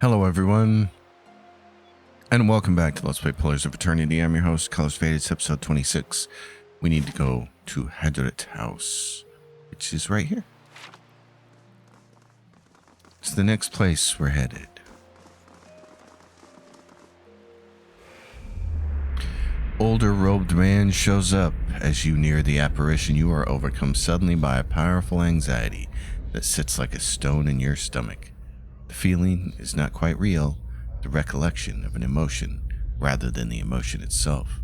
Hello everyone, and welcome back to Let's Play Pillars of Eternity. I'm your host, Colors Faded. It's episode 26. We need to go to Hadrit House, which is right here. It's the next place we're headed. Older robed man shows up. As you near the apparition, you are overcome suddenly by a powerful anxiety that sits like a stone in your stomach. The feeling is not quite real, the recollection of an emotion rather than the emotion itself.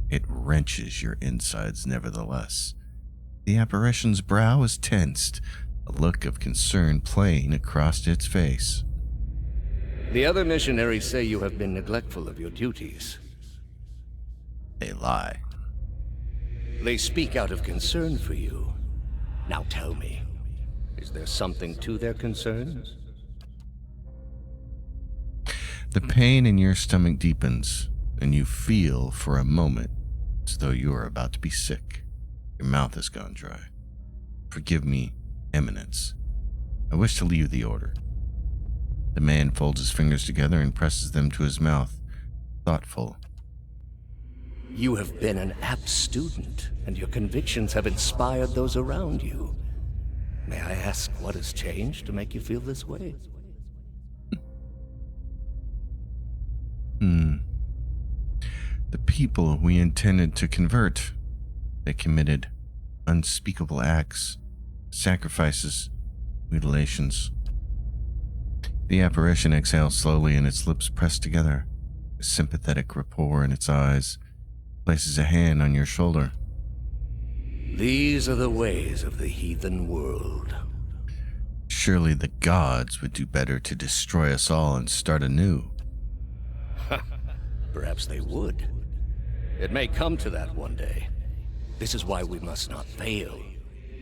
It wrenches your insides nevertheless. The apparition's brow is tensed, a look of concern playing across its face. The other missionaries say you have been neglectful of your duties. They lie. They speak out of concern for you. Now tell me, is there something to their concerns? The pain in your stomach deepens, and you feel for a moment as though you are about to be sick. Your mouth has gone dry. Forgive me, Eminence. I wish to leave the order. The man folds his fingers together and presses them to his mouth, thoughtful. You have been an apt student, and your convictions have inspired those around you. May I ask what has changed to make you feel this way? The people we intended to convert, they committed unspeakable acts, sacrifices, mutilations. The apparition exhales slowly and its lips press together, a sympathetic rapport in its eyes, places a hand on your shoulder. These are the ways of the heathen world. Surely the gods would do better to destroy us all and start anew. Perhaps they would. It may come to that one day. This is why we must not fail.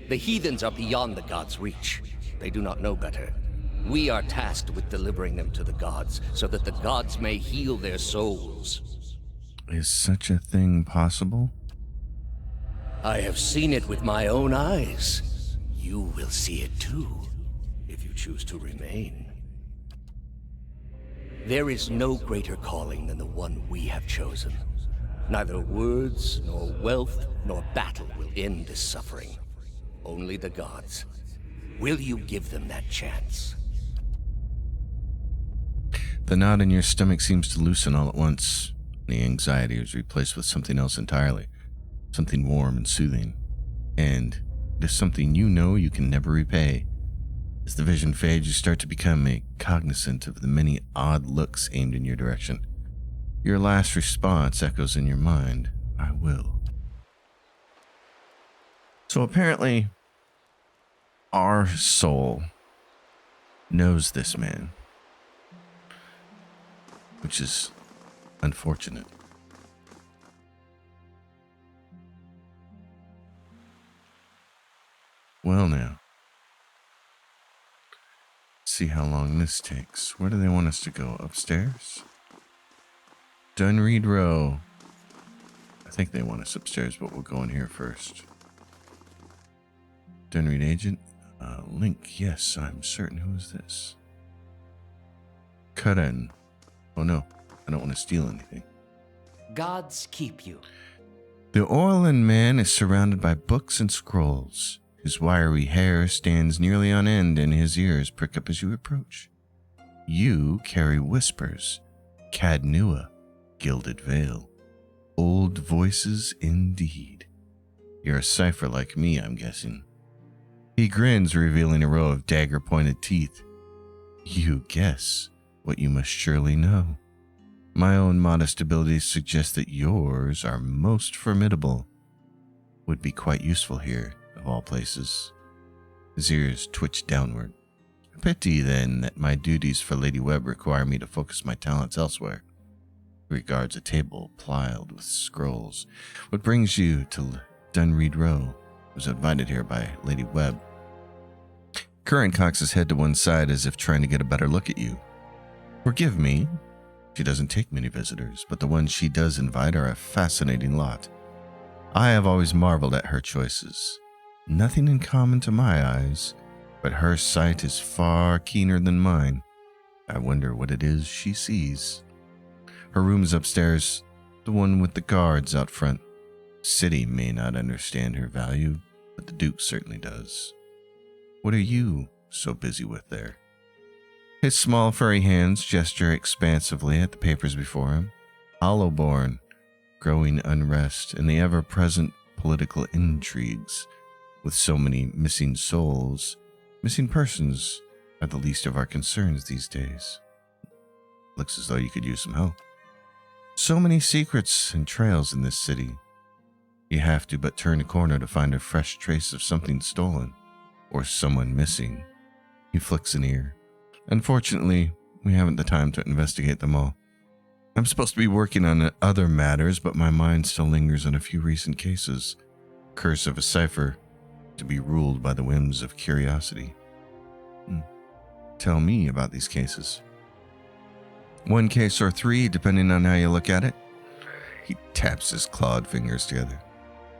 The heathens are beyond the gods' reach. They do not know better. We are tasked with delivering them to the gods, so that the gods may heal their souls. Is such a thing possible? I have seen it with my own eyes. You will see it too, if you choose to remain. There is no greater calling than the one we have chosen. Neither words, nor wealth, nor battle will end this suffering. Only the gods. Will you give them that chance? The knot in your stomach seems to loosen all at once. The anxiety is replaced with something else entirely. Something warm and soothing. And it is something you know you can never repay. As the vision fades, you start to become cognizant of the many odd looks aimed in your direction. Your last response echoes in your mind, I will. So apparently, our soul knows this man, which is unfortunate. Well now. See how long this takes. Where do they want us to go? Upstairs? Dunreed Row. I think they want us upstairs, but we'll go in here first. Dunreed Agent. Link. Yes, I'm certain. Who is this? Karen. Oh no, I don't want to steal anything. Gods keep you. The Orlan man is surrounded by books and scrolls. His wiry hair stands nearly on end and his ears prick up as you approach. You carry whispers, Cadnua, Gilded Veil. Old voices indeed. You're a cipher like me, I'm guessing. He grins, revealing a row of dagger-pointed teeth. You guess what you must surely know. My own modest abilities suggest that yours are most formidable. Would be quite useful here. Of all places. His ears twitch downward. A pity, then, that my duties for Lady Webb require me to focus my talents elsewhere. He regards a table plied with scrolls. What brings you to Dunreed Row? Was invited here by Lady Webb. Curran cocks his head to one side as if trying to get a better look at you. Forgive me. She doesn't take many visitors, but the ones she does invite are a fascinating lot. I have always marveled at her choices. Nothing in common to my eyes, but her sight is far keener than mine. I wonder what it is she sees. Her room is upstairs, the one with the guards out front. City may not understand her value, but the Duke certainly does. What are you so busy with there? His small furry hands gesture expansively at the papers before him. Hollowborn, growing unrest, and the ever-present political intrigues. With so many missing souls, missing persons are the least of our concerns these days. Looks as though you could use some help. So many secrets and trails in this city. You have to but turn a corner to find a fresh trace of something stolen, or someone missing. He flicks an ear. Unfortunately, we haven't the time to investigate them all. I'm supposed to be working on other matters, but my mind still lingers on a few recent cases. Curse of a cipher, to be ruled by the whims of curiosity. Tell me about these cases. One case or three, depending on how you look at it. He taps his clawed fingers together.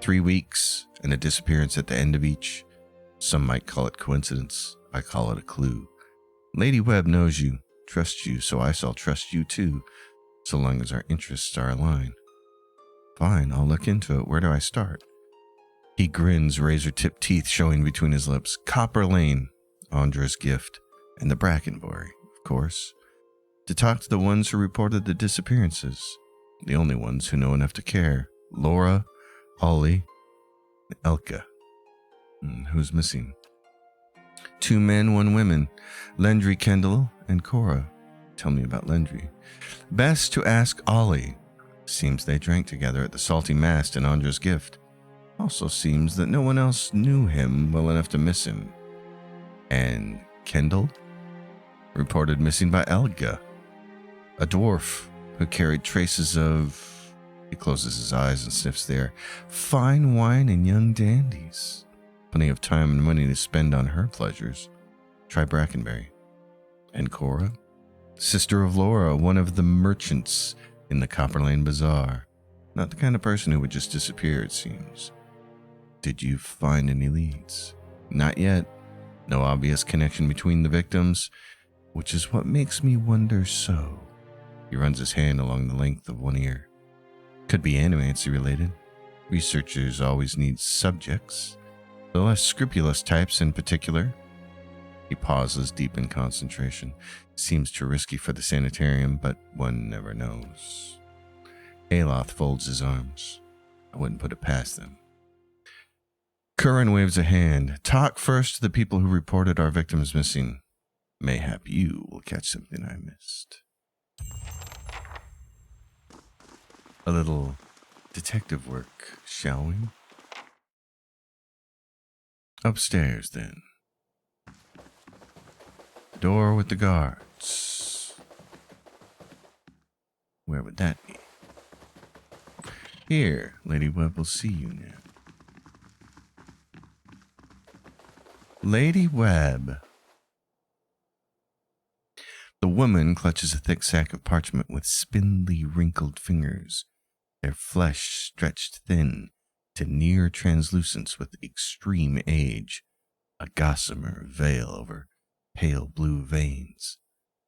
3 weeks and a disappearance at the end of each. Some might call it coincidence. I call it a clue. Lady Webb knows you, trusts you, so I shall trust you too, so long as our interests are aligned. Fine, I'll look into it. Where do I start? He grins, razor-tipped teeth showing between his lips. Copper Lane, Andra's gift, and the Brackenbury, of course. To talk to the ones who reported the disappearances. The only ones who know enough to care. Laura, Ollie, and Elka. Who's missing? 2 men, 1 woman. Lendry Kendall and Cora. Tell me about Lendry. Best to ask Ollie. Seems they drank together at the Salty Mast in Andra's gift. Also seems that no one else knew him well enough to miss him. And Kendall? Reported missing by Elga, a dwarf who carried traces of... He closes his eyes and sniffs the air. Fine wine and young dandies. Plenty of time and money to spend on her pleasures. Try Brackenbury. And Cora? Sister of Laura, one of the merchants in the Copper Lane Bazaar. Not the kind of person who would just disappear, it seems. Did you find any leads? Not yet. No obvious connection between the victims, which is what makes me wonder so. He runs his hand along the length of one ear. Could be animancy related. Researchers always need subjects. The less scrupulous types in particular. He pauses, deep in concentration. Seems too risky for the sanitarium, but one never knows. Aloth folds his arms. I wouldn't put it past them. Curran waves a hand. Talk first to the people who reported our victims missing. Mayhap you will catch something I missed. A little detective work, shall we? Upstairs, then. The door with the guards. Where would that be? Here, Lady Webb will see you now. Lady Webb. The woman clutches a thick sack of parchment with spindly, wrinkled fingers, their flesh stretched thin to near translucence with extreme age, a gossamer veil over pale blue veins.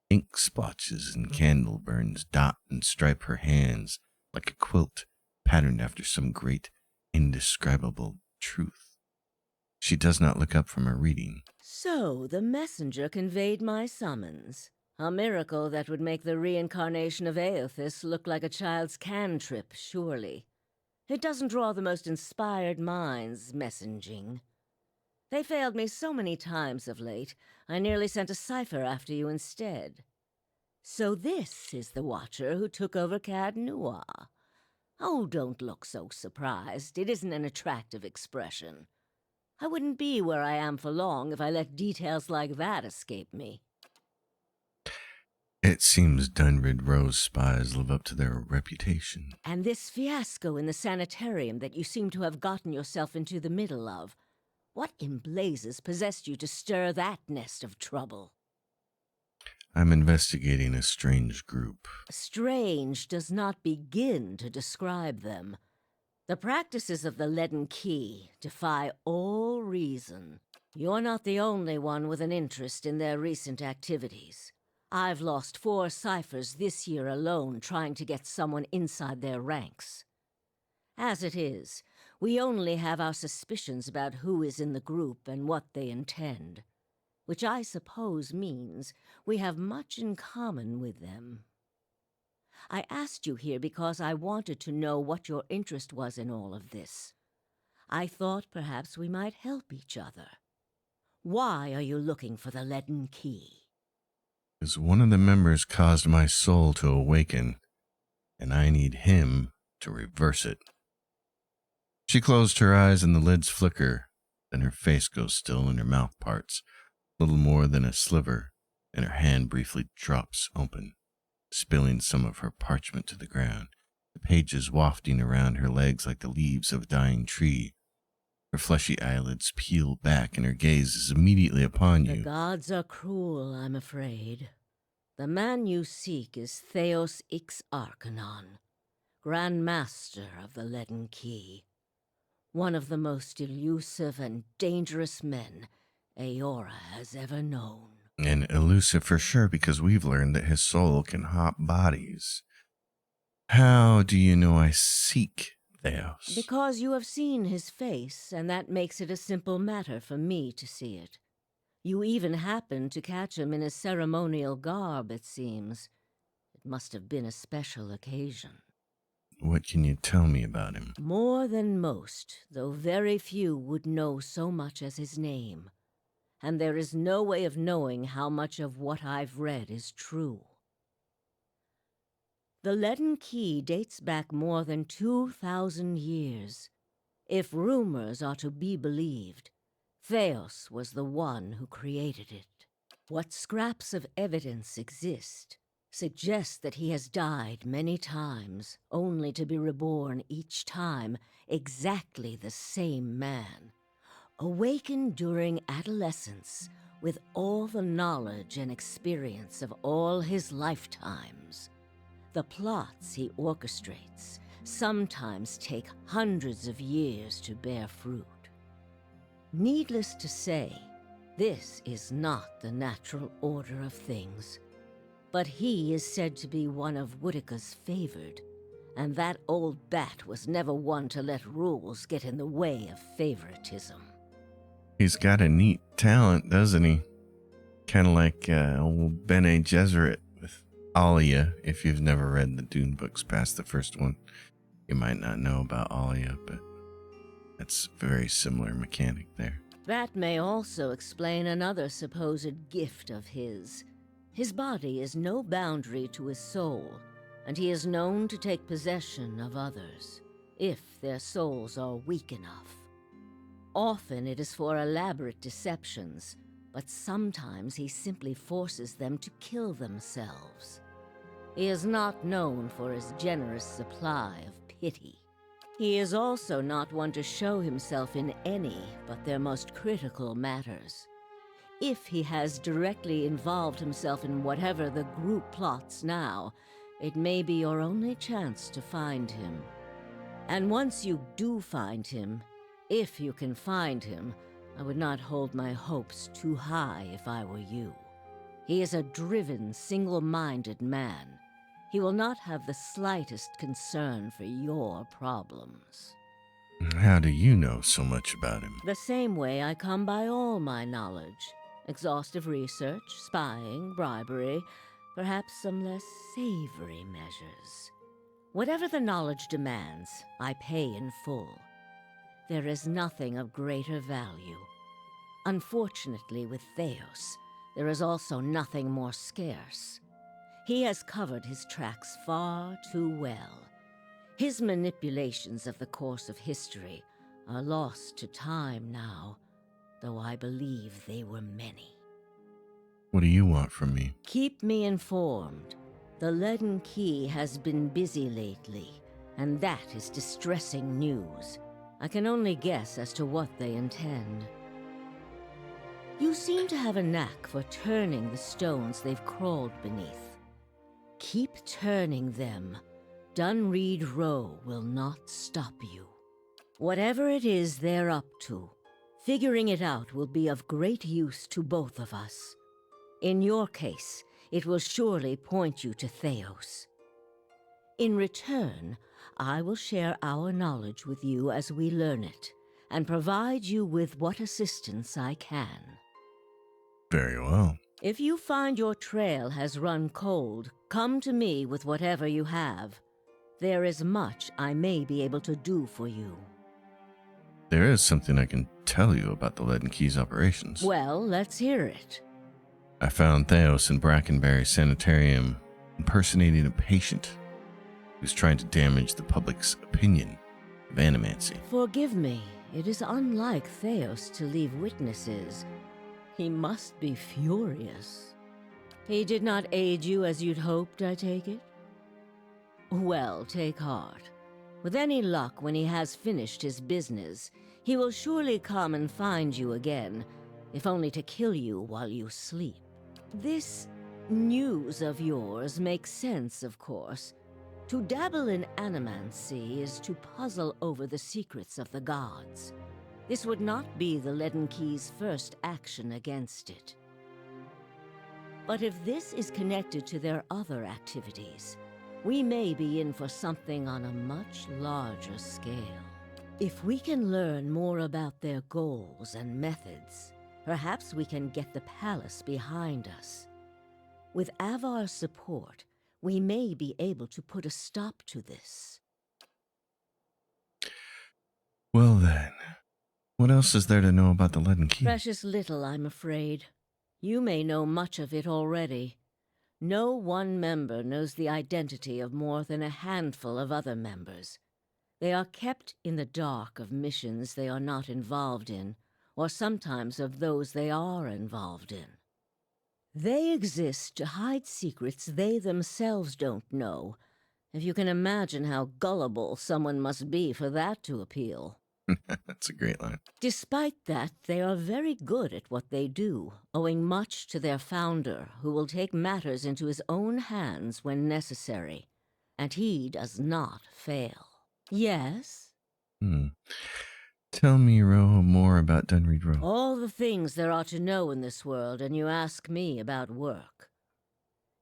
Ink splotches and candle burns dot and stripe her hands like a quilt patterned after some great, indescribable truth. She does not look up from her reading. So the messenger conveyed my summons. A miracle that would make the reincarnation of Aothis look like a child's cantrip, surely. It doesn't draw the most inspired minds, messaging. They failed me so many times of late, I nearly sent a cipher after you instead. So this is the Watcher who took over Cad Noir. Oh, don't look so surprised. It isn't an attractive expression. I wouldn't be where I am for long if I let details like that escape me. It seems Dunrid Rose spies live up to their reputation. And this fiasco in the sanitarium that you seem to have gotten yourself into the middle of. What in blazes possessed you to stir that nest of trouble? I'm investigating a strange group. Strange does not begin to describe them. The practices of the Leaden Key defy all reason. You're not the only one with an interest in their recent activities. I've lost 4 ciphers this year alone trying to get someone inside their ranks. As it is, we only have our suspicions about who is in the group and what they intend, which I suppose means we have much in common with them. I asked you here because I wanted to know what your interest was in all of this. I thought perhaps we might help each other. Why are you looking for the leaden key? Because one of the members caused my soul to awaken, and I need him to reverse it. She closed her eyes and the lids flicker, then her face goes still and her mouth parts, little more than a sliver, and her hand briefly drops open, spilling some of her parchment to the ground, the pages wafting around her legs like the leaves of a dying tree. Her fleshy eyelids peel back and her gaze is immediately upon The you. gods are cruel, I'm afraid. The man you seek is Theos Ix Arcanon, Grand Master of the Leaden Key. One of the most elusive and dangerous men Aora has ever known. And elusive for sure, because we've learned that his soul can hop bodies. How do you know I seek Theos? Because you have seen his face, and that makes it a simple matter for me to see it. You even happened to catch him in his ceremonial garb, it seems. It must have been a special occasion. What can you tell me about him? More than most, though very few would know so much as his name. And there is no way of knowing how much of what I've read is true. The Leaden Key dates back more than 2,000 years. If rumors are to be believed, Theos was the one who created it. What scraps of evidence exist suggest that he has died many times, only to be reborn each time exactly the same man, awakened during adolescence with all the knowledge and experience of all his lifetimes. The plots he orchestrates sometimes take hundreds of years to bear fruit. Needless to say, this is not the natural order of things. But he is said to be one of Woodica's favored, and that old bat was never one to let rules get in the way of favoritism. He's got a neat talent, doesn't he? Kind of like old Bene Gesserit with Alia. If you've never read the Dune books past the first one, you might not know about Alia, but that's a very similar mechanic there. That may also explain another supposed gift of his. His body is no boundary to his soul, and he is known to take possession of others, if their souls are weak enough. Often it is for elaborate deceptions, but sometimes he simply forces them to kill themselves. He is not known for his generous supply of pity. He is also not one to show himself in any but their most critical matters. If he has directly involved himself in whatever the group plots now, it may be your only chance to find him. And once you do find him, if you can find him, I would not hold my hopes too high if I were you. He is a driven, single-minded man. He will not have the slightest concern for your problems. How do you know so much about him? The same way I come by all my knowledge. Exhaustive research, spying, bribery, perhaps some less savory measures. Whatever the knowledge demands, I pay in full. There is nothing of greater value. Unfortunately, with Theos, there is also nothing more scarce. He has covered his tracks far too well. His manipulations of the course of history are lost to time now, though I believe they were many. What do you want from me? Keep me informed. The Leaden Key has been busy lately, and that is distressing news. I can only guess as to what they intend. You seem to have a knack for turning the stones they've crawled beneath. Keep turning them. Dunreed Row will not stop you. Whatever it is they're up to, figuring it out will be of great use to both of us. In your case, it will surely point you to Theos. In return, I will share our knowledge with you as we learn it, and provide you with what assistance I can. Very well. If you find your trail has run cold, come to me with whatever you have. There is much I may be able to do for you. There is something I can tell you about the Leaden Keys operations. Well, let's hear it. I found Theos in Brackenberry Sanitarium impersonating a patient who's trying to damage the public's opinion of animancy. Forgive me, it is unlike Theos to leave witnesses. He must be furious. He did not aid you as you'd hoped, I take it? Well, take heart. With any luck, when he has finished his business, he will surely come and find you again, if only to kill you while you sleep. This news of yours makes sense, of course. To dabble in animancy is to puzzle over the secrets of the gods. This would not be the Leaden Key's first action against it. But if this is connected to their other activities, we may be in for something on a much larger scale. If we can learn more about their goals and methods, perhaps we can get the palace behind us. With Avar's support, we may be able to put a stop to this. Well then, what else is there to know about the Leaden Key? Precious little, I'm afraid. You may know much of it already. No one member knows the identity of more than a handful of other members. They are kept in the dark of missions they are not involved in, or sometimes of those they are involved in. They exist to hide secrets they themselves don't know, if you can imagine how gullible someone must be for that to appeal. That's a great line. Despite that, they are very good at what they do, owing much to their founder, who will take matters into his own hands when necessary. And he does not fail. Yes? Tell me, Ro, more about Dunreed Row. All the things there are to know in this world, and you ask me about work.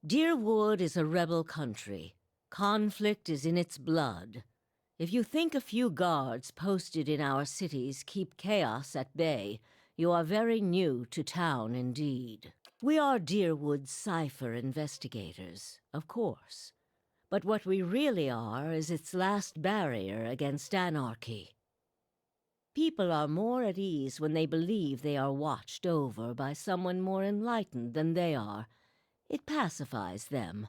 Deerwood is a rebel country. Conflict is in its blood. If you think a few guards posted in our cities keep chaos at bay, you are very new to town indeed. We are Deerwood Cipher investigators, of course. But what we really are is its last barrier against anarchy. People are more at ease when they believe they are watched over by someone more enlightened than they are. It pacifies them.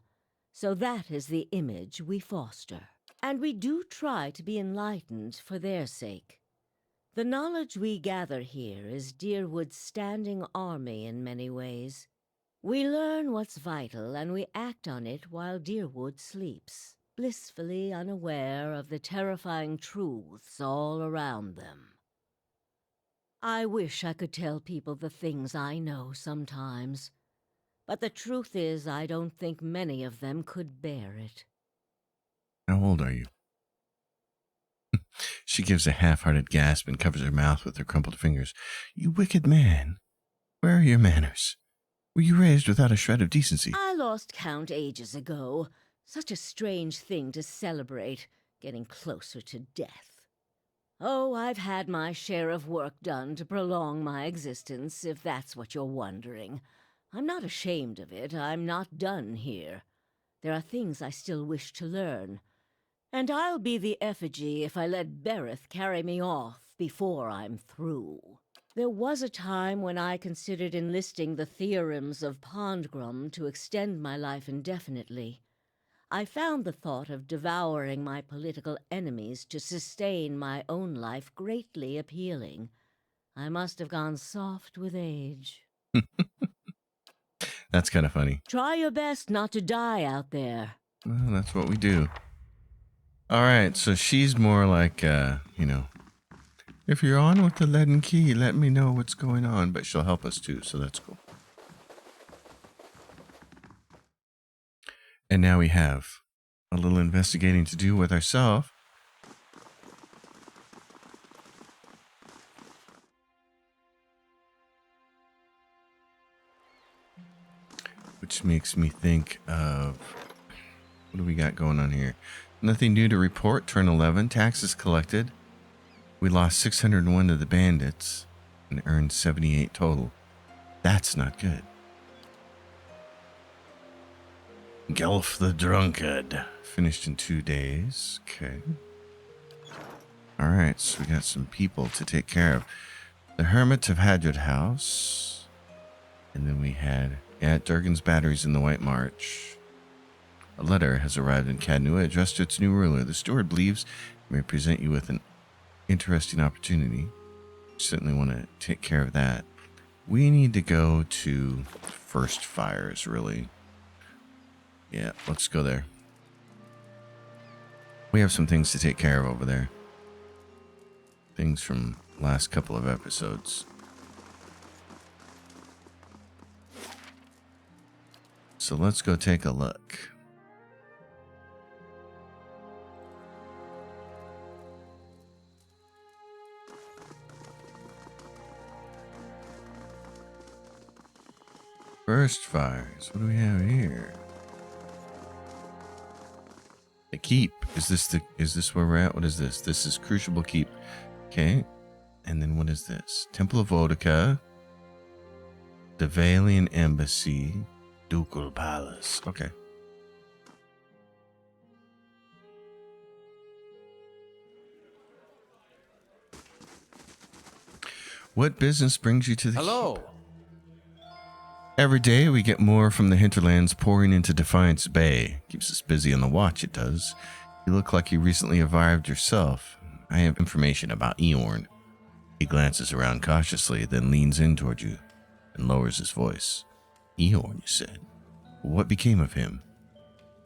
So that is the image we foster. And we do try to be enlightened for their sake. The knowledge we gather here is Deerwood's standing army in many ways. We learn what's vital and we act on it while Deerwood sleeps, blissfully unaware of the terrifying truths all around them. I wish I could tell people the things I know sometimes, but the truth is I don't think many of them could bear it. How old are you? She gives a half-hearted gasp and covers her mouth with her crumpled fingers. You wicked man. Where are your manners? Were you raised without a shred of decency? I lost count ages ago. Such a strange thing to celebrate, getting closer to death. Oh, I've had my share of work done to prolong my existence, if that's what you're wondering. I'm not ashamed of it. I'm not done here. There are things I still wish to learn. And I'll be the effigy if I let Bereth carry me off before I'm through. There was a time when I considered enlisting the theorems of Pondgrum to extend my life indefinitely. I found the thought of devouring my political enemies to sustain my own life greatly appealing. I must have gone soft with age. That's kind of funny. Try your best not to die out there. Well, that's what we do. All right, so she's more like, if you're on with the Leaden Key, let me know what's going on. But she'll help us too, so that's cool. And now we have a little investigating to do with ourselves. which makes me think of... What do we got going on here? Nothing new to report. Turn 11. Taxes collected. We lost 601 to the bandits and earned 78 total. That's not good. Gelf the Drunkard. Finished in 2 days. Okay. Alright, so we got some people to take care of. The Hermit of Hadrid House. And then we had... Yeah, Durgan's Batteries in the White March. A letter has arrived in Cadnua addressed to its new ruler. The steward believes it may present you with an interesting opportunity. Certainly want to take care of that. We need to go to First Fires, really. Yeah, let's go there. We have some things to take care of over there. Things from last couple of episodes. So let's go take a look. First Fires. What do we have here? The Keep. Is this where we're at? What is this? This is Crucible Keep. Okay. And then what is this? Temple of Odica. Devalian Embassy. Ducal Palace. Okay. What business brings you to the Hello. Keep? Every day we get more from the hinterlands pouring into Defiance Bay. Keeps us busy on the watch, it does. You look like you recently arrived yourself. I have information about Eorn. He glances around cautiously, then leans in toward you and lowers his voice. Eorn, you said. What became of him?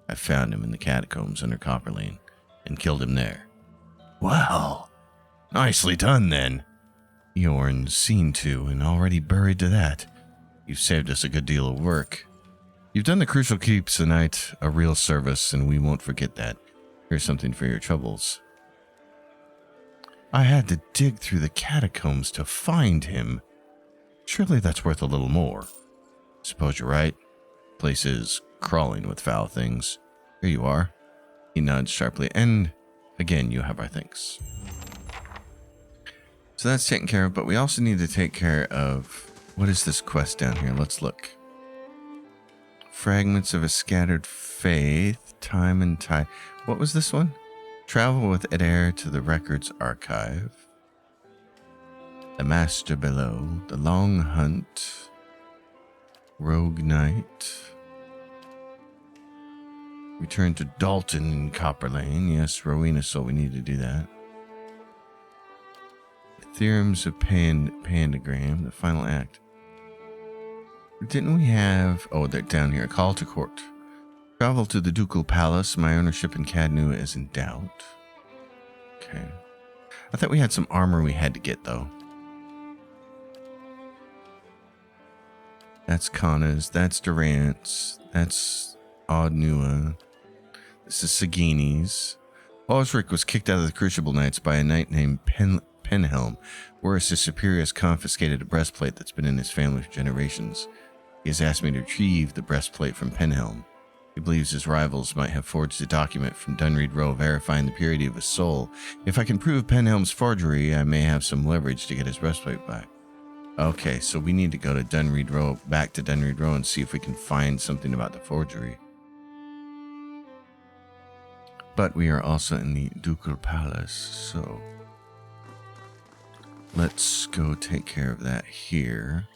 I found him in the catacombs under Copper Lane and killed him there. Well, nicely done then. Eorn's seen to and already buried to that. You've saved us a good deal of work. You've done the Crucial Keeps tonight a real service, and we won't forget that. Here's something for your troubles. I had to dig through the catacombs to find him. Surely that's worth a little more. Suppose you're right. Place is crawling with foul things. Here you are. He nods sharply, and again, you have our thanks. So that's taken care of, but we also need to take care of... What is this quest down here? Let's look. Fragments of a Scattered Faith, Time and Tide. What was this one? Travel with Adair to the Records Archive. The Master Below. The Long Hunt. Rogue Knight. Return to Dalton in Copper Lane. Yes, Rowena, so we need to do that. Theorems of Pandagram. The Final Act. Didn't we have... Oh, they're down here. Call to court. Travel to the Ducal Palace. My ownership in Cadnua is in doubt. Okay. I thought we had some armor we had to get, though. That's Kana's. That's Durant's. That's Oddnua. This is Sagini's. Osric was kicked out of the Crucible Knights by a knight named Penhelm. Worse, his superior has confiscated a breastplate that's been in his family for generations. He has asked me to retrieve the breastplate from Penhelm. He believes his rivals might have forged a document from Dunreed Row verifying the purity of his soul. If I can prove Penhelm's forgery, I may have some leverage to get his breastplate back. Okay, so we need to go to Dunreed Row, back to Dunreed Row, and see if we can find something about the forgery. But we are also in the Ducal Palace, so let's go take care of that here.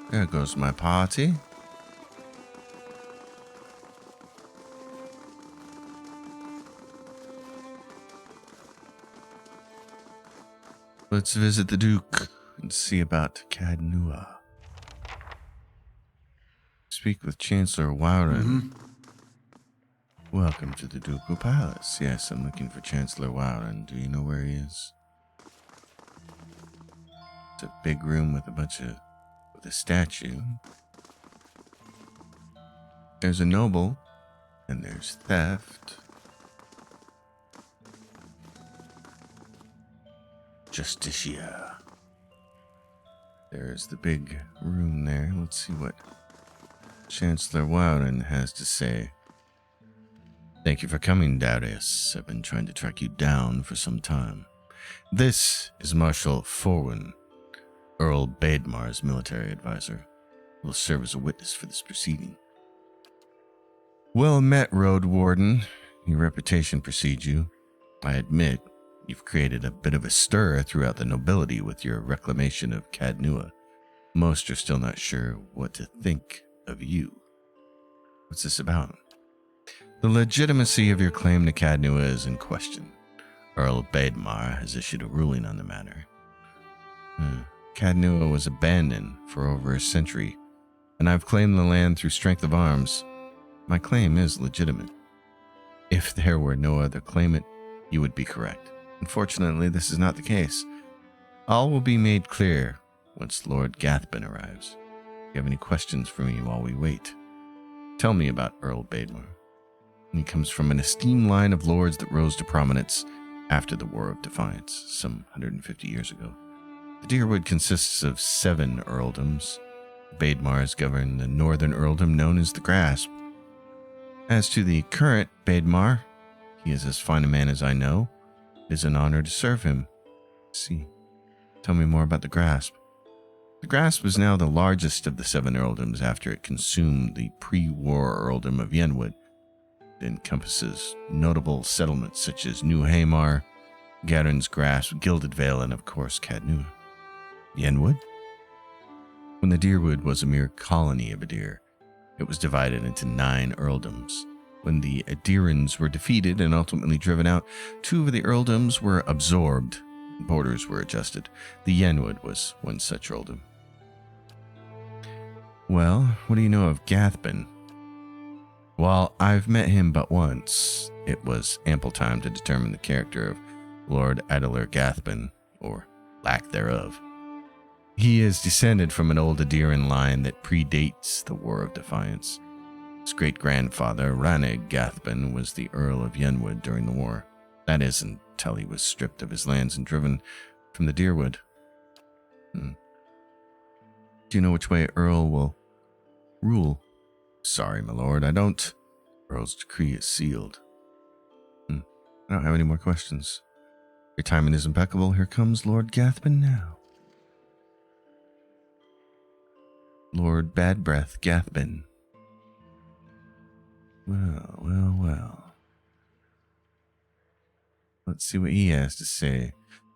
There goes my party. Let's visit the Duke and see about Cadnua. Speak with Chancellor Wowden. Welcome to the Ducal Palace. Yes, I'm looking for Chancellor Wowden. Do you know where he is? It's a big room with a statue. There's a noble, and there's theft. Justicia. There's the big room there. Let's see what Chancellor Wowden has to say. Thank you for coming, Darius. I've been trying to track you down for some time. This is Marshal Forwin, Earl Bademar's military advisor. He will serve as a witness for this proceeding. Well met, Road Warden. Your reputation precedes you. I admit, you've created a bit of a stir throughout the nobility with your reclamation of Cadnua. Most are still not sure what to think of you. What's this about? The legitimacy of your claim to Cadnua is in question. Earl Bademar has issued a ruling on the matter. Cadnua was abandoned for over a century, and I've claimed the land through strength of arms. My claim is legitimate. If there were no other claimant, you would be correct. Unfortunately, this is not the case. All will be made clear once Lord Gathbin arrives. Do you have any questions for me while we wait? Tell me about Earl Bademar. He comes from an esteemed line of lords that rose to prominence after the War of Defiance, some 150 years ago. The Deerwood consists of 7 earldoms. Bademars govern the northern earldom known as the Grasp. As to the current Bademar, he is as fine a man as I know. It is an honor to serve him. See, tell me more about the Grasp. The Grasp is now the largest of the 7 earldoms after it consumed the pre-war earldom of Yenwood. It encompasses notable settlements such as New Hamar, Garen's Grasp, Gilded Vale, and of course Cadnua. Yenwood? When the Deerwood was a mere colony of Adir, it was divided into 9 earldoms. When the Adirans were defeated and ultimately driven out, 2 of the earldoms were absorbed. Borders were adjusted. The Yenwood was one such earldom. Well, what do you know of Gathbin? While I've met him but once, it was ample time to determine the character of Lord Adelar Gathbin, or lack thereof. He is descended from an old Adiran line that predates the War of Defiance. His great-grandfather, Ranig Gathbin, was the Earl of Yenwood during the war. That is, until he was stripped of his lands and driven from the Deerwood. Do you know which way Earl will rule? Sorry, my lord, I don't. Earl's decree is sealed. I don't have any more questions. Your timing is impeccable. Here comes Lord Gathbin now. Lord Bad Breath Gathbin. Well. Let's see what he has to say.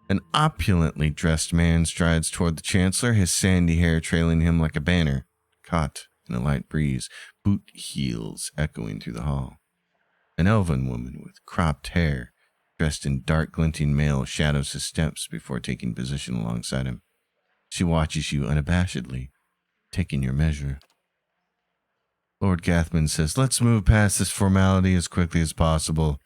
An opulently dressed man strides toward the Chancellor, his sandy hair trailing him like a banner, caught in a light breeze, boot heels echoing through the hall. An elven woman with cropped hair, dressed in dark glinting mail, shadows his steps before taking position alongside him. She watches you unabashedly, taking your measure. Lord Gathbin says, let's move past this formality as quickly as possible.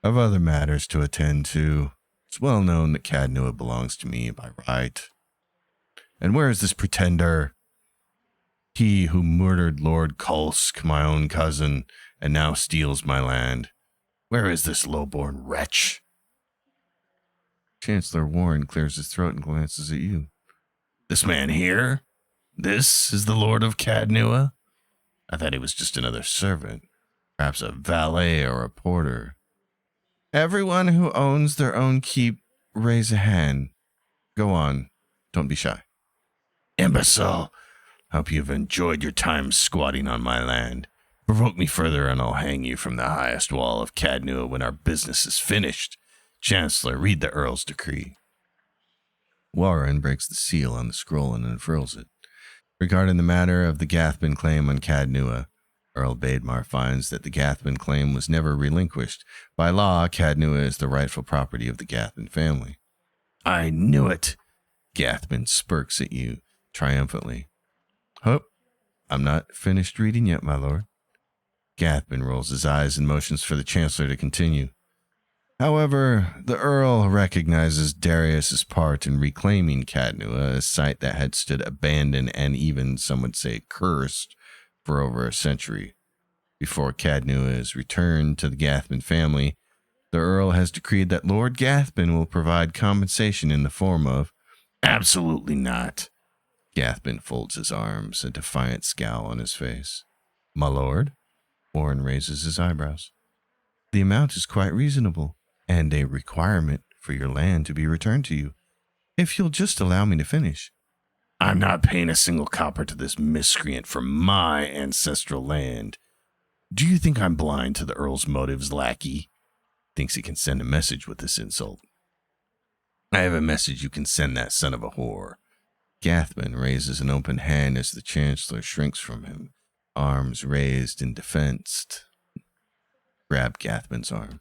I've other matters to attend to. It's well known that Cadnua belongs to me by right. And where is this pretender? He who murdered Lord Kulsk, my own cousin, and now steals my land. Where is this low-born wretch? Chancellor Warren clears his throat and glances at you. This man here? This is the Lord of Cadnua? I thought he was just another servant, perhaps a valet or a porter. Everyone who owns their own keep, raise a hand. Go on, don't be shy. Imbecile! Hope you've enjoyed your time squatting on my land. Provoke me further and I'll hang you from the highest wall of Cadnua when our business is finished. Chancellor, read the Earl's decree. Warren breaks the seal on the scroll and unfurls it. Regarding the matter of the Gathbin claim on Cadnua, Earl Bademar finds that the Gathbin claim was never relinquished. By law, Cadnua is the rightful property of the Gathbin family. I knew it! Gathbin spirks at you triumphantly. Hup, I'm not finished reading yet, my lord. Gathbin rolls his eyes and motions for the Chancellor to continue. However, the Earl recognizes Darius's part in reclaiming Cadnua, a site that had stood abandoned and even, some would say, cursed for over a century. Before Cadnua is returned to the Gathbin family, The Earl has decreed that Lord Gathbin will provide compensation in the form of... Absolutely not. Gathbin folds his arms, a defiant scowl on his face. My lord? Warren raises his eyebrows. The amount is quite reasonable, and a requirement for your land to be returned to you. If you'll just allow me to finish. I'm not paying a single copper to this miscreant for my ancestral land. Do you think I'm blind to the Earl's motives, lackey? Thinks he can send a message with this insult. I have a message you can send that son of a whore. Gathbin raises an open hand as the Chancellor shrinks from him, arms raised in defense. Grab Gathbin's arm.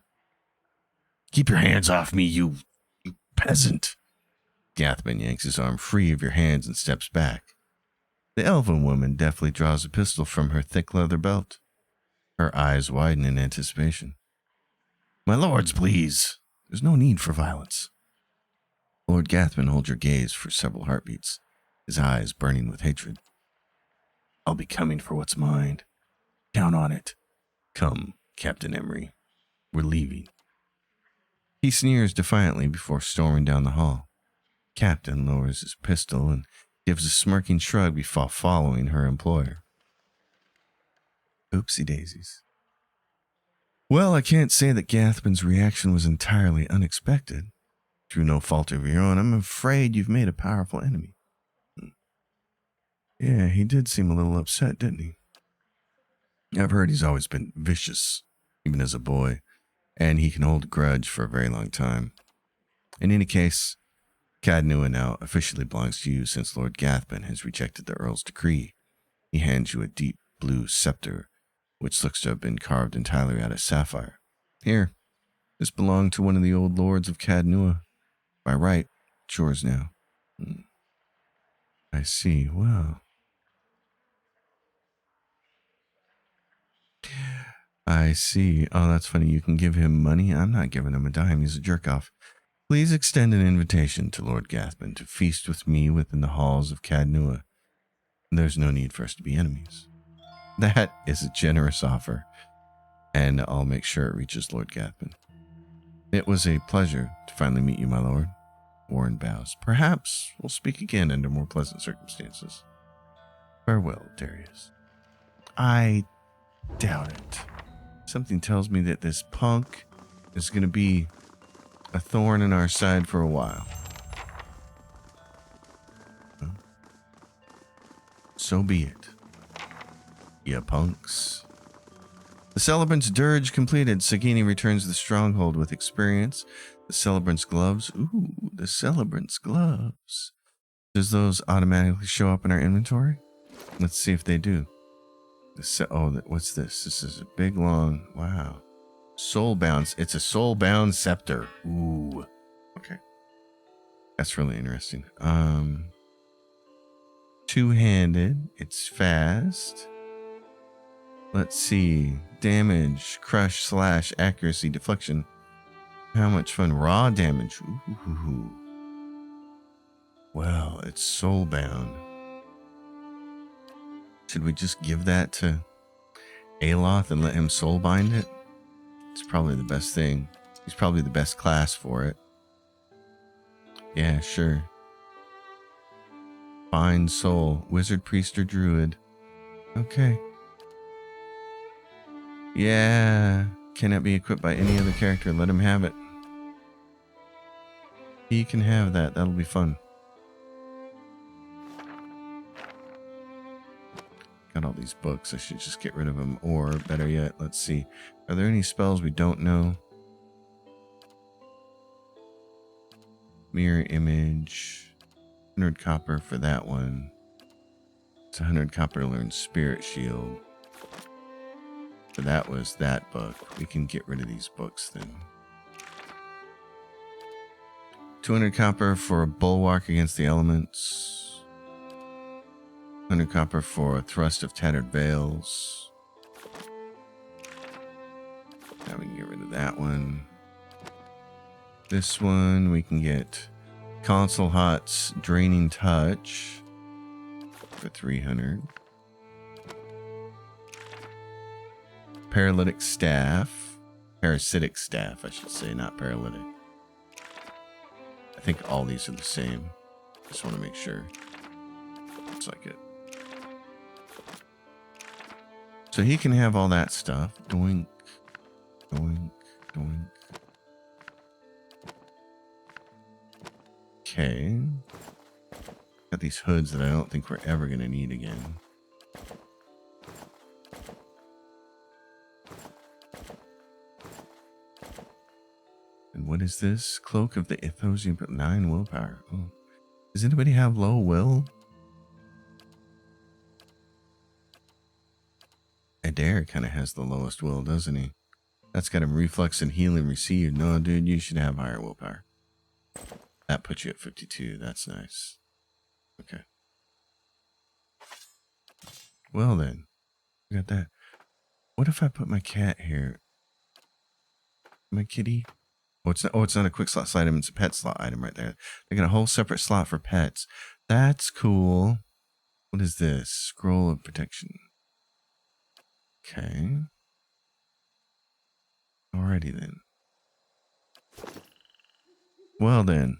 Keep your hands off me, you peasant. Gathbin yanks his arm free of your hands and steps back. The elven woman deftly draws a pistol from her thick leather belt. Her eyes widen in anticipation. My lords, please. There's no need for violence. Lord Gathbin holds your gaze for several heartbeats, his eyes burning with hatred. I'll be coming for what's mine. Count on it. Come, Captain Emery. We're leaving. He sneers defiantly before storming down the hall. Captain lowers his pistol and gives a smirking shrug before following her employer. Oopsie daisies. Well, I can't say that Gathbin's reaction was entirely unexpected. Through no fault of your own, I'm afraid you've made a powerful enemy. Yeah, he did seem a little upset, didn't he? I've heard he's always been vicious, even as a boy, and he can hold a grudge for a very long time. In any case, Cadnua now officially belongs to you since Lord Gathbin has rejected the Earl's decree. He hands you a deep blue scepter, which looks to have been carved entirely out of sapphire. Here, this belonged to one of the old lords of Cadnua. By right, it's yours now. I see. Well, I see. Oh, that's funny. You can give him money. I'm not giving him a dime. He's a jerk-off. Please extend an invitation to Lord Gathbin to feast with me within the halls of Cadnua. There's no need for us to be enemies. That is a generous offer, and I'll make sure it reaches Lord Gathbin. It was a pleasure to finally meet you, my lord. Warren bows. Perhaps we'll speak again under more pleasant circumstances. Farewell, Darius. I doubt it. Something tells me that this punk is going to be a thorn in our side for a while. Well, so be it. Ya punks. The celebrant's dirge completed. Sagini returns to the stronghold with experience. The celebrant's gloves. Ooh, the celebrant's gloves. Does those automatically show up in our inventory? Let's see if they do. What's this? This is a big, long, wow. Soulbound. It's a soulbound scepter. Ooh. Okay. That's really interesting. Two-handed. It's fast. Let's see. Damage, crush, slash, accuracy, deflection. How much fun? Raw damage. Ooh. Well, it's soulbound. Should we just give that to Aloth and let him soulbind it? It's probably the best thing. He's probably the best class for it. Yeah, sure. Find soul. Wizard, priest, or druid. Okay. Yeah. Cannot be equipped by any other character. Let him have it. He can have that. That'll be fun. Got all these books. I should just get rid of them. Or, better yet, let's see. Are there any spells we don't know? Mirror image. 100 copper for that one. It's 100 copper to learn Spirit Shield. So that was that book. We can get rid of these books then. 200 copper for a bulwark against the elements. 100 copper for a thrust of tattered veils. Now we can get rid of that one. This one we can get Console Hot's Draining Touch for 300. Paralytic Staff. Parasitic staff, I should say, not paralytic. I think all these are the same. Just want to make sure. Looks like it. So he can have all that stuff. Doink, doink, doink. Okay. Got these hoods that I don't think we're ever going to need again. And what is this? Cloak of the Ethosian, but 9 willpower. Oh. Does anybody have low will? Adair kind of has the lowest will, doesn't he? That's got him reflex and healing received. No, dude, you should have higher willpower. That puts you at 52. That's nice. Okay. Well then, we got that. What if I put my cat here? My kitty? Oh, it's not a quick slot item. It's a pet slot item right there. They got a whole separate slot for pets. That's cool. What is this? Scroll of protection. Okay. Alrighty then. Well then.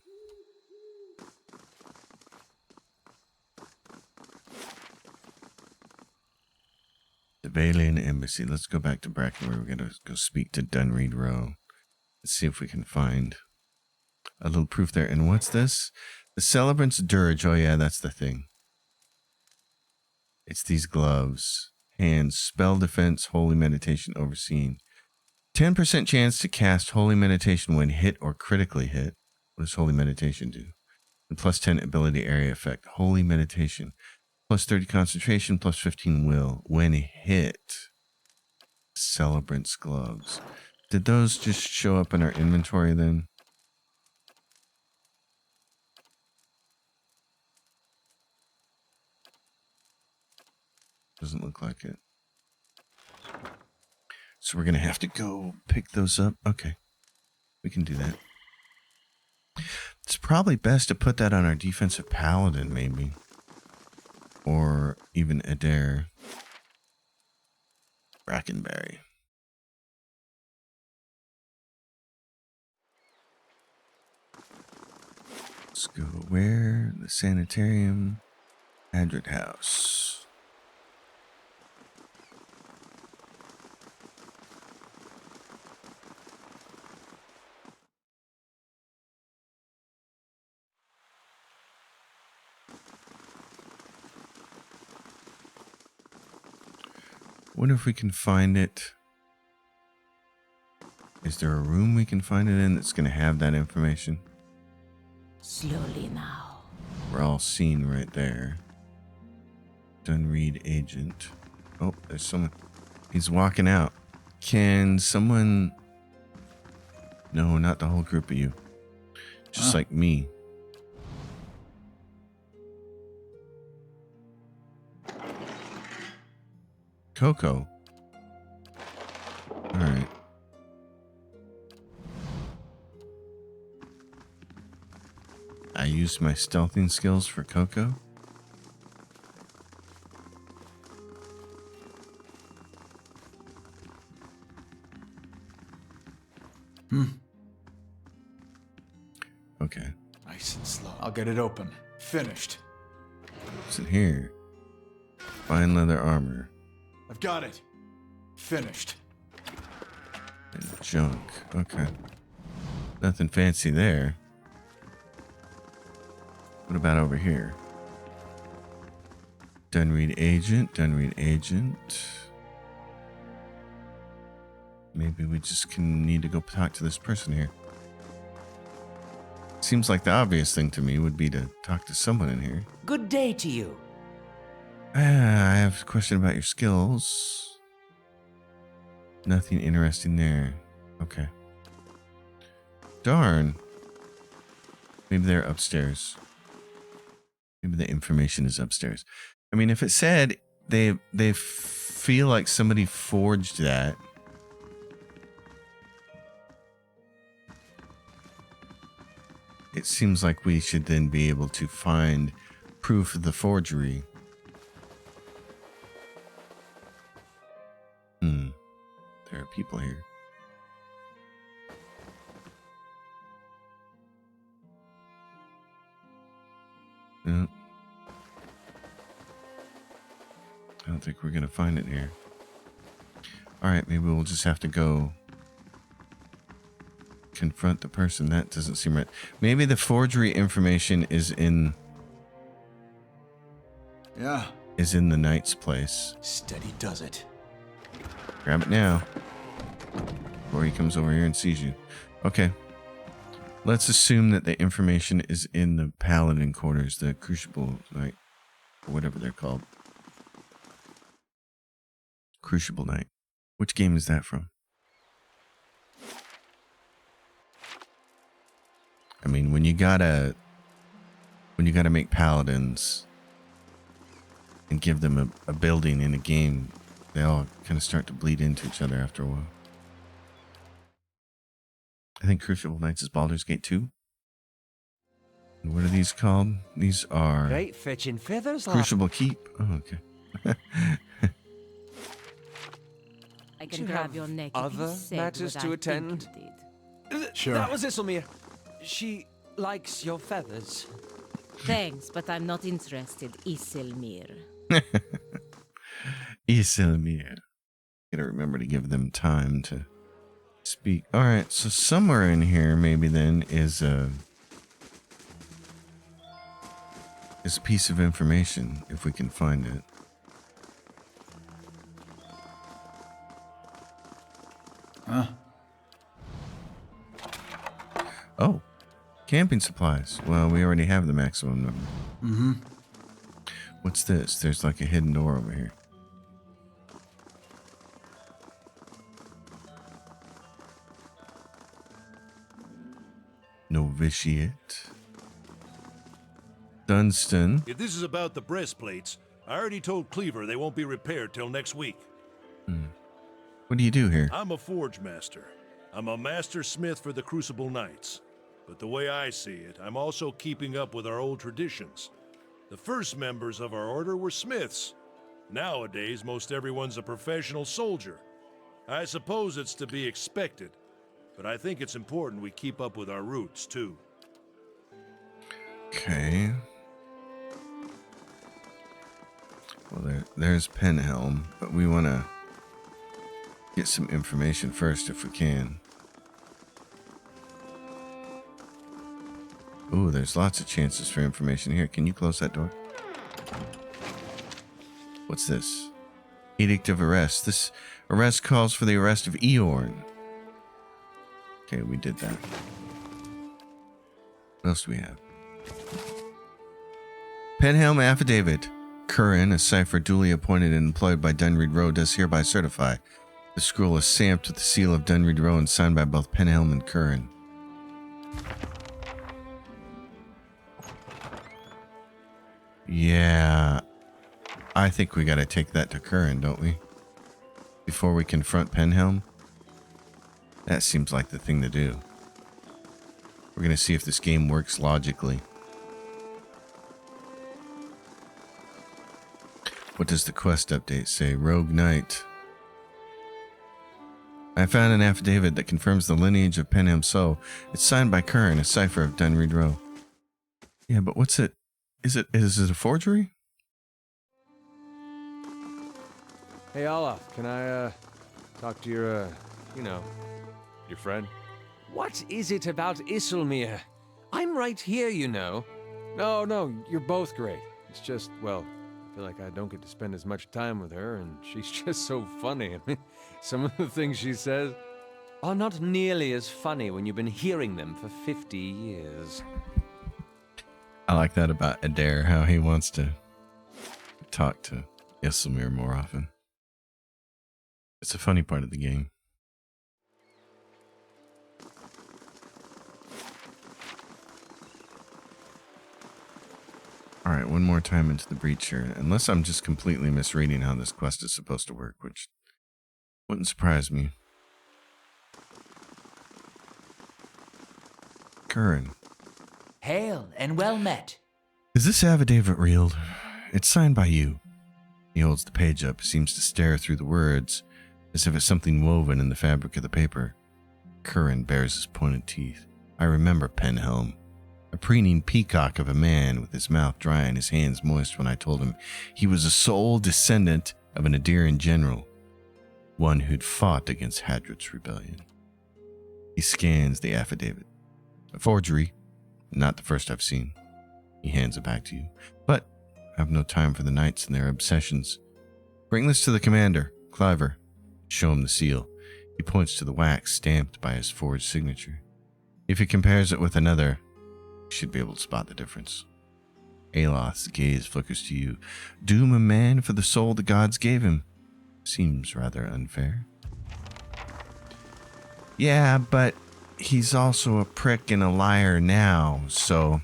The Valian Embassy. Let's go back to Bracken where we're going to go speak to Dunreed Row. Let's see if we can find a little proof there. And what's this? The Celebrant's Dirge. Oh yeah, that's the thing. It's these gloves. Hands. Spell defense. Holy meditation overseen. 10% chance to cast Holy Meditation when hit or critically hit. What does Holy Meditation do? And plus 10 ability area effect. Holy Meditation. Plus 30 concentration. Plus 15 will. When hit. Celebrant's gloves. Did those just show up in our inventory then? Doesn't look like it. So we're going to have to go pick those up. Okay. We can do that. It's probably best to put that on our defensive paladin, maybe. Or even Adair. Brackenberry. Let's go where? The sanitarium. Adrit House. Wonder if we can find it. Is there a room we can find it in that's going to have that information? Slowly now. We're all seen right there. Dunreed agent. Oh, there's someone. He's walking out. Can someone... No, not the whole group of you. Just like me. Coco. All right. I used my stealthing skills for Coco. Okay. Nice and slow. I'll get it open. Finished. What's in here? Fine leather armor. I've got it. Finished. And junk. Okay. Nothing fancy there. What about over here? Dunreed agent. Dunreed agent. Maybe we just need to go talk to this person here. Seems like the obvious thing to me would be to talk to someone in here. Good day to you. I have a question about your skills. Nothing interesting there. Okay. Darn. Maybe they're upstairs. Maybe the information is upstairs. I mean, if it said they feel like somebody forged that. It seems like we should then be able to find proof of the forgery. There are people here. No. I don't think we're going to find it here. Alright, maybe we'll just have to go confront the person. That doesn't seem right. Maybe the forgery information is in... Yeah. Is in the knight's place. Steady does it. Grab it now. Before he comes over here and sees you. Okay. Let's assume that the information is in the paladin quarters, the crucible knight, or whatever they're called. Crucible knight. Which game is that from? I mean, when you gotta make paladins and give them a building in a game, they all kind of start to bleed into each other after a while. I think Crucible Knights is Baldur's Gate 2. And what are these called? These are Right, fetching feathers, lad. Crucible Keep. Oh, okay. I Do can you grab have your neck if you other said matters what to I attend? think you did. Sure. That was Isilmir. She likes your feathers. Thanks, but I'm not interested, Isilmir. Isilmir. Gotta remember to give them time to speak. Alright, so somewhere in here maybe then is a piece of information, if we can find it. Huh? Oh, camping supplies. Well, we already have the maximum number. Mm-hmm. What's this? There's like a hidden door over here. Novitiate. Dunstan. If this is about the breastplates, I already told Cleaver they won't be repaired till next week. What do you do here? I'm a forge master. I'm a master smith for the Crucible Knights. But the way I see it, I'm also keeping up with our old traditions. The first members of our order were smiths. Nowadays, most everyone's a professional soldier. I suppose it's to be expected, but I think it's important we keep up with our roots, too. Okay. Well, there's Penhelm, but we want to get some information first if we can. Ooh, there's lots of chances for information here. Can you close that door? What's this? Edict of Arrest. This arrest calls for the arrest of Eorn. Okay, we did that. What else do we have? Penhelm Affidavit. Curran, a cipher duly appointed and employed by Dunreed Row, does hereby certify. The scroll is stamped with the seal of Dunreed Row and signed by both Penhelm and Curran. Yeah, I think we gotta take that to Curran, don't we? Before we confront Penhelm? That seems like the thing to do. We're gonna see if this game works logically. What does the quest update say? Rogue Knight. I found an affidavit that confirms the lineage of Penhelm Soul. It's signed by Curran, a cipher of Dunreed Row. Yeah, but what's it? Is it a forgery? Hey, Olaf, can I, talk to your, your friend? What is it about Isilmir? I'm right here, you know. No, you're both great. It's just, well, I feel like I don't get to spend as much time with her, and she's just so funny. I mean, some of the things she says are not nearly as funny when you've been hearing them for 50 years. I like that about Adair, how he wants to talk to Isilmir more often. It's a funny part of the game. Alright, one more time into the breach here. Unless I'm just completely misreading how this quest is supposed to work, which wouldn't surprise me. Curran. Hail and well met. Is this affidavit real? It's signed by you. He holds the page up, seems to stare through the words, as if it's something woven in the fabric of the paper. Curran bares his pointed teeth. I remember Penhelm. A preening peacock of a man with his mouth dry and his hands moist when I told him he was a sole descendant of an Adirian general, one who'd fought against Hadrit's rebellion. He scans the affidavit. A forgery, not the first I've seen. He hands it back to you. But I have no time for the knights and their obsessions. Bring this to the commander, Cliver. Show him the seal. He points to the wax stamped by his forged signature. If he compares it with another, you should be able to spot the difference. Aloth's gaze flickers to you. Doom a man for the soul the gods gave him. Seems rather unfair. Yeah, but he's also a prick and a liar now, so...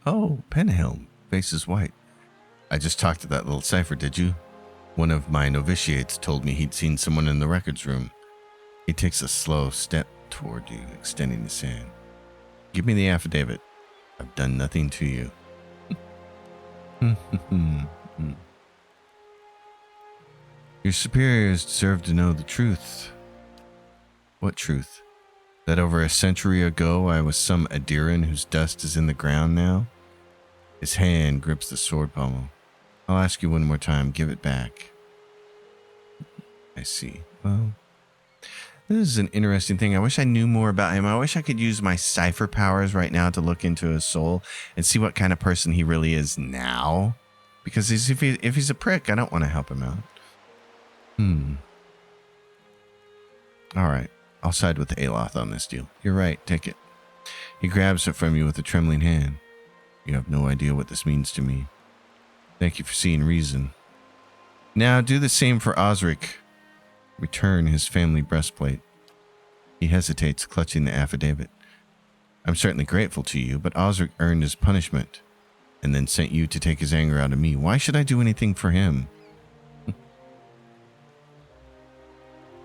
Oh, Penhelm, face is white. I just talked to that little cipher, did you? One of my novitiates told me he'd seen someone in the records room. He takes a slow step toward you, extending his hand. Give me the affidavit. I've done nothing to you. Your superiors deserve to know the truth. What truth? That over a century ago I was some Adirian whose dust is in the ground now? His hand grips the sword pommel. I'll ask you one more time. Give it back. I see. Well, this is an interesting thing. I wish I knew more about him. I wish I could use my cipher powers right now to look into his soul and see what kind of person he really is now. Because if he's a prick, I don't want to help him out. All right. I'll side with Aloth on this deal. You're right. Take it. He grabs it from you with a trembling hand. You have no idea what this means to me. Thank you for seeing reason. Now do the same for Osric. Return his family breastplate. He hesitates, clutching the affidavit. I'm certainly grateful to you, but Osric earned his punishment and then sent you to take his anger out of me. Why should I do anything for him?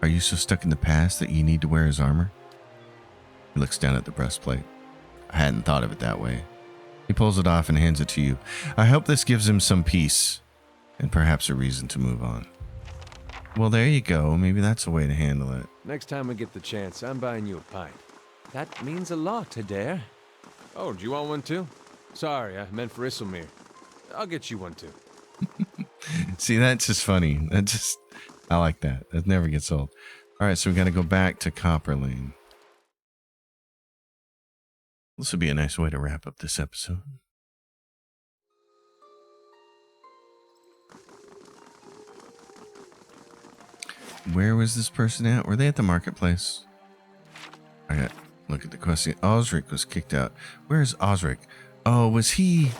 Are you so stuck in the past that you need to wear his armor? He looks down at the breastplate. I hadn't thought of it that way. He pulls it off and hands it to you. I hope this gives him some peace and perhaps a reason to move on. Well, there you go. Maybe that's a way to handle it. Next time we get the chance, I'm buying you a pint. That means a lot, Adair. Oh, do you want one too? Sorry, I meant for Isilmir. I'll get you one too. See, that's just funny. I like that. That never gets old. All right, so we got to go back to Copper Lane. This would be a nice way to wrap up this episode. Where was this person at? Were they at the marketplace? I got look at the question. Osric was kicked out. Where's Osric? Oh, was he?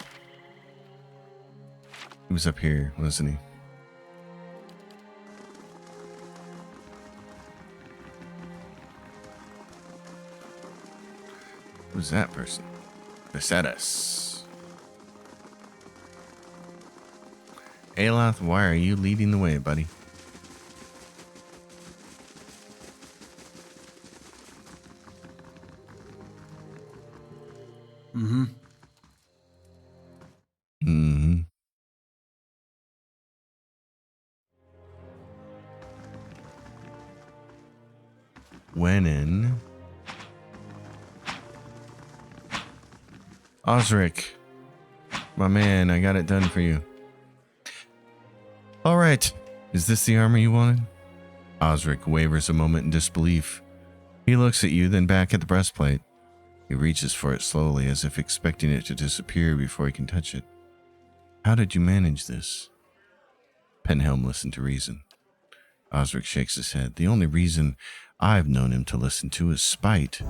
He was up here, wasn't he? Who's that person? Besetus. Aloth, why are you leading the way, buddy? When in Osric, my man, I got it done for you. All right, is this the armor you wanted? Osric wavers a moment in disbelief. He looks at you, then back at the breastplate. He reaches for it slowly, as if expecting it to disappear before he can touch it. How did you manage this? Penhelm listened to reason. Osric shakes his head. The only reason I've known him to listen to is spite.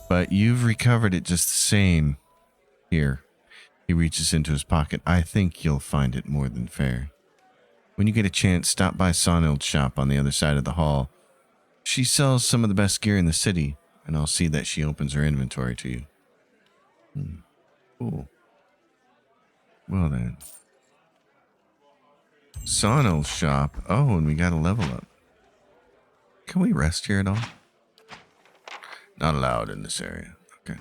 But you've recovered it just the same. Here. He reaches into his pocket. I think you'll find it more than fair. When you get a chance, stop by Sonild's shop on the other side of the hall. She sells some of the best gear in the city, and I'll see that she opens her inventory to you. Cool. Well then. Sonild's shop. Oh, and we got a level up. Can we rest here at all? Not allowed in this area. Okay.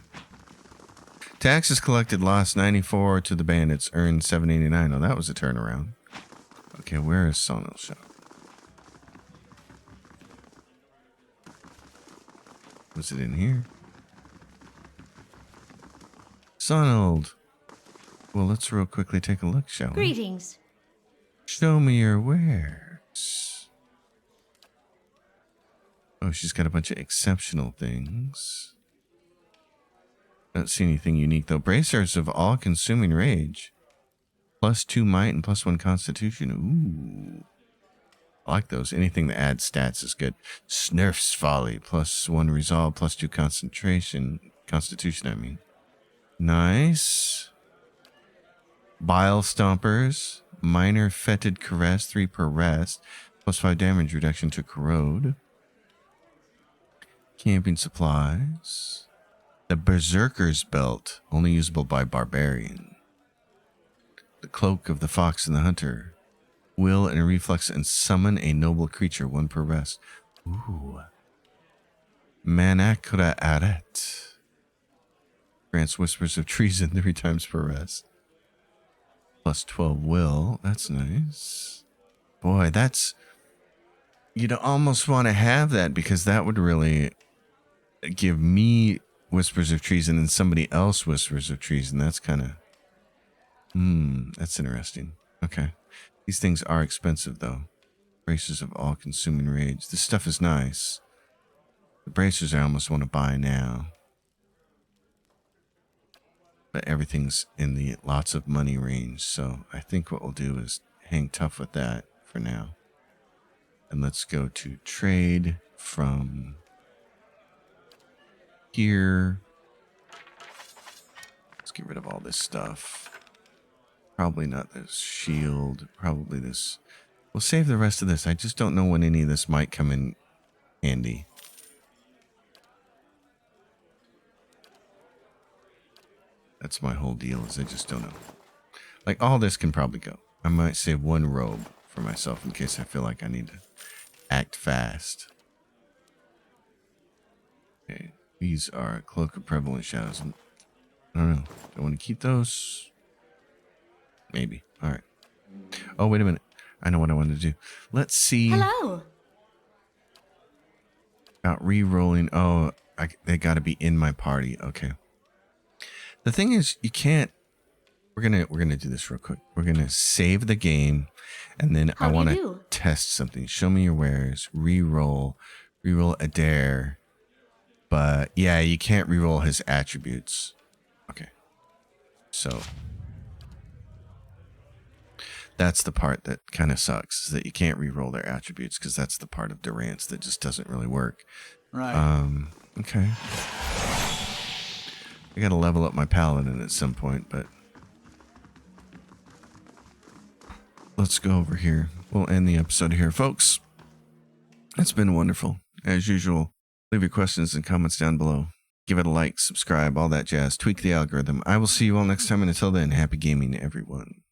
Taxes collected lost 94 to the bandits, earned 789. Oh, that was a turnaround. Okay, where is Sonil's shop? Was it in here? Sonald. Well, let's real quickly take a look, shall we? Greetings. Show me your wares. Oh, she's got a bunch of exceptional things. Don't see anything unique, though. Bracers of all-consuming rage. +2 might and +1 constitution. Ooh. I like those. Anything that adds stats is good. Snurf's folly. +1 resolve, +2 concentration. Constitution, I mean. Nice. Bile stompers. Minor fetid caress. 3 per rest. +5 damage reduction to corrode. Camping supplies. The Berserker's Belt, only usable by Barbarian. The Cloak of the Fox and the Hunter. Will and reflex and summon a noble creature, 1 per rest. Ooh. Manacra Aret. Grants Whispers of Treason 3 times per rest. +12 will. That's nice. Boy, that's... You'd almost want to have that because that would really give me Whispers of Treason and somebody else Whispers of Treason. That's kind of... that's interesting. Okay. These things are expensive, though. Bracers of all-consuming rage. This stuff is nice. The bracers I almost want to buy now. But everything's in the lots of money range, so I think what we'll do is hang tough with that for now. And let's go to trade from here. Let's get rid of all this stuff. Probably not this shield. Probably this. We'll save the rest of this. I just don't know when any of this might come in handy. That's my whole deal, is I just don't know. Like, all this can probably go. I might save 1 robe for myself in case I feel like I need to act fast. Okay, these are Cloak of Prevalent Shadows. I don't know. Do I want to keep those? Maybe. All right. Oh, wait a minute. I know what I wanted to do. Let's see. Hello. About re-rolling. Oh, they got to be in my party. Okay. The thing is, you can't. We're gonna do this real quick. We're gonna save the game, and then I want to test something. Show me your wares. Reroll a dare. But yeah, you can't reroll his attributes. Okay. So that's the part that kind of sucks, is that you can't reroll their attributes, because that's the part of Durant's that just doesn't really work. Right. Okay. I gotta level up my paladin at some point, but let's go over here. We'll end the episode here, folks. It's been wonderful. As usual, leave your questions and comments down below. Give it a like, subscribe, all that jazz. Tweak the algorithm. I will see you all next time, and until then, happy gaming, everyone.